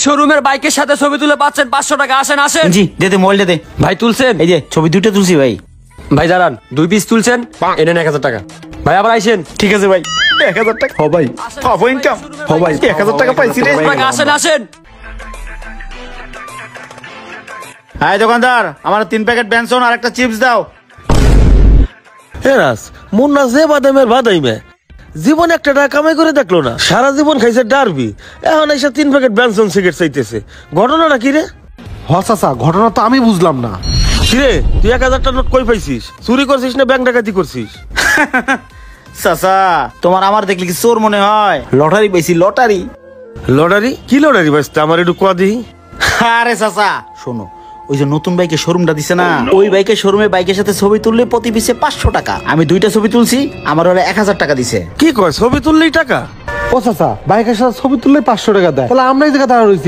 শোরুমের বাইকের সাথে ছবি তুলে পাচ্ছেন 500 টাকা। আসেন আসেন। জি দে মোবাইলটা দে। ভাই তুলছেন? এই যে ছবি দুইটা তুলছি ভাই। ভাই দাঁড়ান, 2 পিস তুলছেন, এনেন 1000 টাকা। ভাই আবার আইসেন। ঠিক আছে ভাই, 1000 টাকা। হ ভাই, হব ইনকাম। হ ভাই, 1000 টাকা পাইছি রে। আসেন আসেন। হাই দোকানদার, আমার 3 প্যাকেট বেনসন আর একটা চিপস দাও। হেরাস মুন্না যে বাদামের বাদাইমে জীবন একটা টাকা কামাই করে দেখলো না, সারা জীবন খাইছে ডারবি, এখন এসে 3 প্যাকেট বেনসন সিগারেট চাইতেছে। ঘটনাটা কি রে? চাচা ঘটনা তো আমি বুঝলাম না। কিরে তুই 1000 টাকা নোট কই পাইছিস? চুরি করছিস না ব্যাংক ডাকাতি করছিস? চাচা তোমার আমার দেখলে কি চোর মনে হয়? লটারি পাইছি, লটারি। লটারি? কি লটারি বাজতে আমার একটু কোয়া দিই। আরে চাচা শোনো, ওই যে নতুন বাইকের শোরুমটা দিছে না, ওই বাইকের শোরুমে বাইকের সাথে ছবি তুললে প্রতি পিসে 500 টাকা। আমি 2টা ছবি তুলছি, আমার ওরা 1000 টাকা দিছে। কি কয় ছবি তুললেই টাকা? চাচা বাইকের সাথে ছবি তুললে 500 টাকা দেয়, তাহলে আমরা এই জায়গায় দাঁড়া রয়েছি।